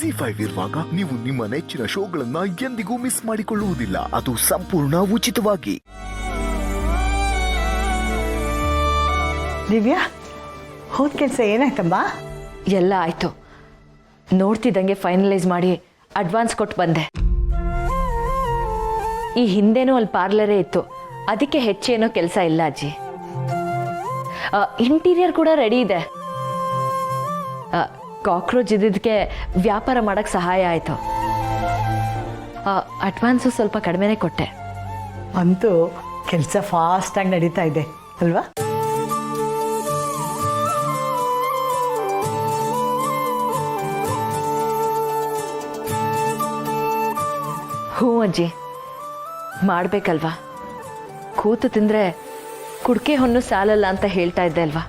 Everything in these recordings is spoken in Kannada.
ZEE5 ಇರುವಾಗ ನೀವು ನಿಮ್ಮ ನೆಚ್ಚಿನ ಶೋಗಳನ್ನ ಎಂದಿಗೂ ಮಿಸ್ ಮಾಡಿಕೊಳ್ಳುವುದಿಲ್ಲ. ಅದು ಸಂಪೂರ್ಣ ಉಚಿತವಾಗಿ. ದಿವ್ಯಾ, ಹೋದ ಕೆಲಸ ಏನಾಯ್ತಮ್ಮ? ಎಲ್ಲ ಆಯ್ತು. ನೋಡ್ತಿದ್ದಂಗೆ ಫೈನಲೈಸ್ ಮಾಡಿ ಅಡ್ವಾನ್ಸ್ ಕೊಟ್ಟು ಬಂದೆ. ಈ ಹಿಂದೆನೂ ಅಲ್ಲಿ ಪಾರ್ಲರೇ ಇತ್ತು, ಅದಕ್ಕೆ ಹೆಚ್ಚೇನೋ ಕೆಲಸ ಇಲ್ಲ ಅಜ್ಜಿ. ಇಂಟೀರಿಯರ್ ಕೂಡ ರೆಡಿ ಇದೆ. ಕಾಕ್ರೋಚ್ ಇದ್ದಿದ್ದಕ್ಕೆ ವ್ಯಾಪಾರ ಮಾಡಕ್ಕೆ ಸಹಾಯ ಆಯಿತು. ಅಡ್ವಾನ್ಸು ಸ್ವಲ್ಪ ಕಡಿಮೆನೇ ಕೊಟ್ಟೆ. ಅಂತೂ ಕೆಲಸ ಫಾಸ್ಟಾಗಿ ನಡೀತಾ ಇದೆ ಅಲ್ವಾ? ಹ್ಞೂ ಅಜ್ಜಿ, ಮಾಡಬೇಕಲ್ವಾ. ಕೂತು ತಿಂದರೆ ಕುಡಿಕೆ ಹೊನ್ನು ಸಾಲಲ್ಲ ಅಂತ ಹೇಳ್ತಾ ಇದ್ದೆ ಅಲ್ವಾ,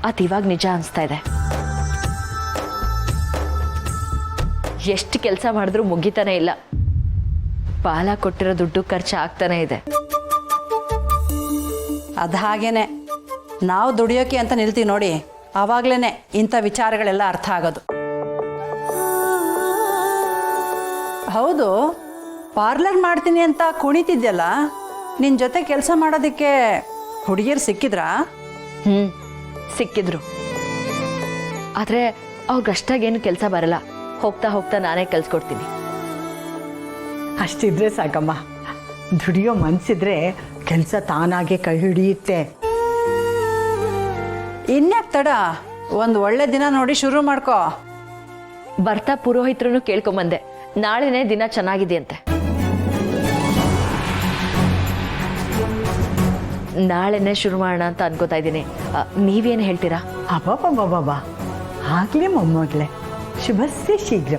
ಅದು ಇವಾಗ ನಿಜ ಅನಿಸ್ತಾ ಇದೆ. ಎಷ್ಟು ಕೆಲಸ ಮಾಡಿದ್ರೂ ಮುಗಿತಾನೆ ಇಲ್ಲ. ಪಾಲ ಕೊಟ್ಟಿರೋ ದುಡ್ಡು ಖರ್ಚು ಆಗ್ತಾನೆ ಇದೆ. ಅದು ಹಾಗೇನೆ, ನಾವು ದುಡಿಯೋಕೆ ಅಂತ ನಿಲ್ತೀವಿ ನೋಡಿ, ಆವಾಗಲೇ ಇಂಥ ವಿಚಾರಗಳೆಲ್ಲ ಅರ್ಥ ಆಗೋದು. ಹೌದು, ಪಾರ್ಲರ್ ಮಾಡ್ತೀನಿ ಅಂತ ಕುಣಿತಿದ್ಯಲ್ಲ, ನಿನ್ನ ಜೊತೆ ಕೆಲಸ ಮಾಡೋದಕ್ಕೆ ಹುಡುಗಿಯರು ಸಿಕ್ಕಿದ್ರಾ? ಸಿಕ್ಕಿದ್ರು. ಆದರೆ ಅವ್ರಿಗಷ್ಟಾಗೇನು ಕೆಲಸ ಬರಲ್ಲ. ಹೋಗ್ತಾ ಹೋಗ್ತಾ ನಾನೇ ಕಲ್ಸ್ಕೊಡ್ತೀನಿ. ಅಷ್ಟಿದ್ರೆ ಸಾಕಮ್ಮ. ದುಡಿಯೋ ಮನ್ಸಿದ್ರೆ ಕೆಲಸ ತಾನಾಗೆ ಕೈ ಹಿಡಿಯುತ್ತೆ. ಇನ್ಯಾಕೆ ತಡ, ಒಂದು ಒಳ್ಳೆ ದಿನ ನೋಡಿ ಶುರು ಮಾಡ್ಕೋ. ಬರ್ತಾ ಪುರೋಹಿತರು ಕೇಳ್ಕೊಂಬಂದೆ, ನಾಳೆನೇ ದಿನ ಚೆನ್ನಾಗಿದೆ ಅಂತೆ. ನಾಳೆನೇ ಶುರು ಮಾಡೋಣ ಅಂತ ಅನ್ಕೋತಾ ಇದ್ದೀನಿ. ನೀವೇನು ಹೇಳ್ತೀರಾ? ಅಬ್ಬಬ್ಬಬ್ಬಬ್ಬಾ, ಆಗ್ಲೇ ಮೊಮ್ಮಗಳೇ, ಶುಭಸ್ಯ ಶೀಘ್ರ.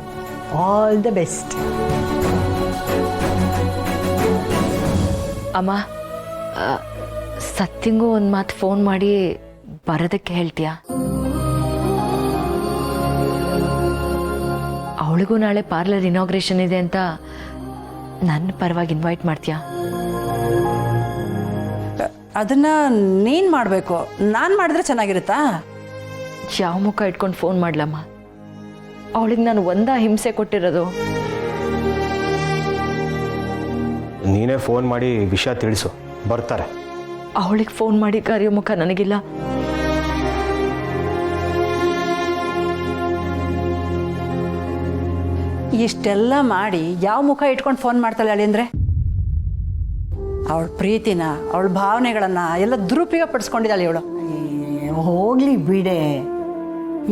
All the best. ಅಮ್ಮ, ಸತ್ಯಂಗೂ ಒಂದು ಮಾತು ಫೋನ್ ಮಾಡಿ ಬರೋದಕ್ಕೆ ಹೇಳ್ತೀಯಾ? ಅವಳಿಗೂ ನಾಳೆ ಪಾರ್ಲರ್ ಇನಾಗ್ರೇಷನ್ ಇದೆ ಅಂತ ನನ್ನ ಪರವಾಗಿ ಇನ್ವೈಟ್ ಮಾಡ್ತೀಯಾ? ಅದನ್ನ ನೀನು ಮಾಡಬೇಕು, ನಾನು ಮಾಡಿದ್ರೆ ಚೆನ್ನಾಗಿರುತ್ತಾ? ಯಾವ ಮುಖ ಇಟ್ಕೊಂಡು ಫೋನ್ ಮಾಡ್ಲಮ್ಮ? ಅವಳಿಗೆ ನಾನು ಹಿಂಸೆ ಕೊಟ್ಟಿರೋದು. ನೀನೇ ಫೋನ್ ಮಾಡಿ ವಿಷಯ ತಿಳಿಸು, ಬರ್ತಾರೆ. ಅವಳಿಗೆ ಫೋನ್ ಮಾಡಿ ಕರೆಯೋ ಮುಖ ನನಗಿಲ್ಲ. ಇಷ್ಟೆಲ್ಲ ಮಾಡಿ ಯಾವ ಮುಖ ಇಟ್ಕೊಂಡು ಫೋನ್ ಮಾಡ್ತಾಳೆ ಹೇಳಿ ಅಂದರೆ? ಅವಳ ಪ್ರೀತಿನ, ಅವಳ ಭಾವನೆಗಳನ್ನ ಎಲ್ಲ ದುರುಪಯೋಗ ಪಡಿಸ್ಕೊಂಡಿದ್ದಾಳೆ ಇವಳು. ಹೋಗ್ಲಿ ಬಿಡೆ,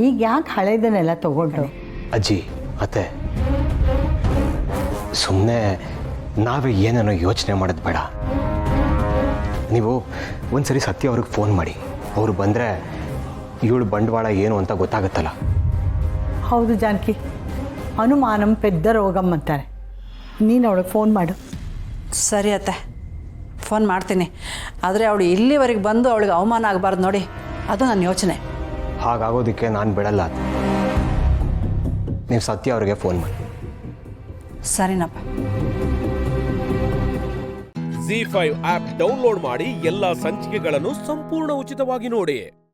ಈಗ ಯಾಕೆ ಹಳೇದನ್ನೆಲ್ಲ ತಗೊಂಡು? ಅಜ್ಜಿ ಅತ್ತೆ, ಸುಮ್ಮನೆ ನಾವೇ ಏನೇನೋ ಯೋಚನೆ ಮಾಡೋದು ಬೇಡ. ನೀವು ಒಂದ್ಸರಿ ಸತ್ಯ ಅವ್ರಿಗೆ ಫೋನ್ ಮಾಡಿ, ಅವರು ಬಂದರೆ ಇವಳು ಬಂಡವಾಳ ಏನು ಅಂತ ಗೊತ್ತಾಗುತ್ತಲ್ಲ. ಹೌದು ಜಾನಕಿ, ಅನುಮಾನಂ ಪೆದ್ದ ರೋಗಂ ಅಂತಾರೆ. ನೀನು ಅವಳಿಗೆ ಫೋನ್ ಮಾಡು. ಸರಿ ಅತ್ತೆ, ಫೋನ್ ಮಾಡ್ತೀನಿ. ಆದರೆ ಅವಳು ಇಲ್ಲಿವರೆಗೆ ಬಂದು ಅವಳಿಗೆ ಅವಮಾನ ಆಗಬಾರ್ದು ನೋಡಿ, ಅದು ನನ್ನ ಯೋಚನೆ. ಹಾಗಾಗೋದಕ್ಕೆ ನಾನು ಬಿಡಲ್ಲ. ನೀವು ಸತ್ಯ ಅವ್ರಿಗೆ ಫೋನ್ ಮಾಡಿ. ಸರಿನಪ್ಪ. ZEE5 ಆಪ್ ಡೌನ್ಲೋಡ್ ಮಾಡಿ ಎಲ್ಲಾ ಸಂಚಿಕೆಗಳನ್ನು ಸಂಪೂರ್ಣ ಉಚಿತವಾಗಿ ನೋಡಿ.